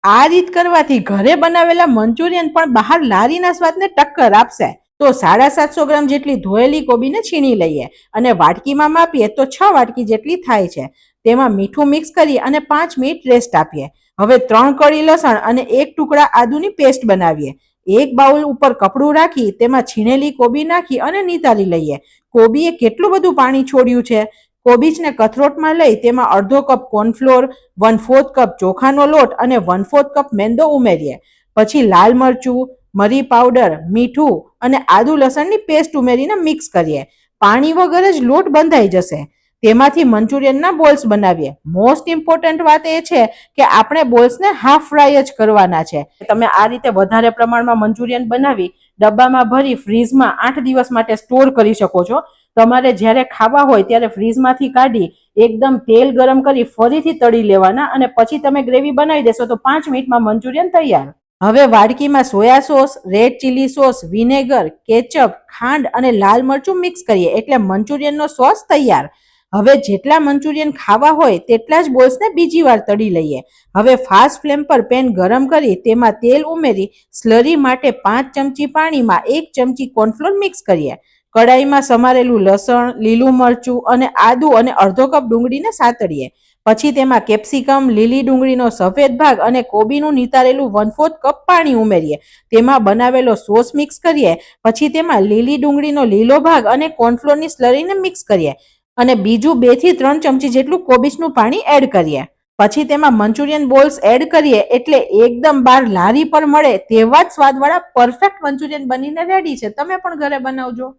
આ રીત કરવાથી ઘરે બનાવેલા મંચુરિયન પણ બહાર લારીના સ્વાદને ટક્કર આપશે. તો 750 ગ્રામ જેટલી ધોયેલી કોબીને છીણી લઈએ અને વાટકીમાં માપીએ તો 6 વાટકી જેટલી થાય છે. તેમાં મીઠું મિક્સ કરી અને 5 મિનિટ રેસ્ટ આપીએ. હવે 3 કળી લસણ અને 1 ટુકડા આદુની પેસ્ટ બનાવીએ. એક બાઉલ ઉપર કપડું રાખી તેમાં છીણેલી કોબી નાખી અને નિતારી લઈએ. કોબીએ કેટલું બધું પાણી છોડ્યું છે. કોબીજને કથરોટમાં લઈ તેમાં અડધો કપ કોર્નફ્લોર, 1/4 કપ ચોખાનો લોટ અને 1/4 કપ મેંદો ઉમેરીએ. પછી લાલ મરચું, મરી પાવડર, મીઠું અને આદુ લસણની પેસ્ટ ઉમેરીને મિક્સ કરીએ. પાણી વગર જ લોટ બંધાઈ જશે. તેમાંથી મંચુરિયનના બોલ્સ બનાવીએ. મોસ્ટ ઇમ્પોર્ટન્ટ વાત એ છે કે આપણે બોલ્સને હાફ ફ્રાય જ કરવાના છે. તમે આ રીતે વધારે પ્રમાણમાં મંચુરિયન બનાવી ડબ્બામાં ભરી ફ્રીઝમાં 8 દિવસ માટે સ્ટોર કરી શકો છો. તમારે જ્યારે ખાવા હોય ત્યારે ફ્રીઝમાંથી કાઢી એકદમ તેલ ગરમ કરી ફરીથી તળી લેવાના અને પછી તમે ગ્રેવી બનાવી દેશો તો 5 મિનિટમાં મંચુરિયન તૈયાર. હવે વાડકીમાં soya sauce, red chilli sauce, vinegar, ketchup, ખાંડ અને લાલ મરચું મિક્સ કરીએ એટલે મંચુરિયનનો સોસ તૈયાર. હવે જેટલા મંચુરિયન ખાવા હોય તેટલા જ બોલ્સને બીજી વાર તળી લઈએ. હવે ફાસ્ટ ફ્લેમ પર પેન ગરમ કરી તેમાં તેલ ઉમેરી સ્લરી માટે 5 ચમચી પાણીમાં 1 ચમચી કોર્નફ્લોર મિક્સ કરીએ. કડાઈમાં સમારેલું લસણ, લીલું મરચું અને આદુ અને અડધો કપ ડુંગળીને સાતળીએ. પછી તેમાં કેપ્સિકમ, લીલી ડુંગળીનો સફેદ ભાગ અને કોબીનું નિતારેલું 1/4 કપ પાણી ઉમેરીએ. તેમાં બનાવેલો સોસ મિક્સ કરીએ. પછી તેમાં લીલી ડુંગળીનો લીલો ભાગ અને કોર્નફ્લોરની સ્લરીને મિક્સ કરીએ અને બીજું 2 થી 3 ચમચી જેટલું કોબીજનું પાણી એડ કરીએ. પછી તેમાં મંચુરિયન બોલ્સ એડ કરીએ એટલે એકદમ બાર લારી પર મળે તેવા જ સ્વાદવાળા પરફેક્ટ મંચુરિયન બનીને રેડી છે. તમે પણ ઘરે બનાવજો.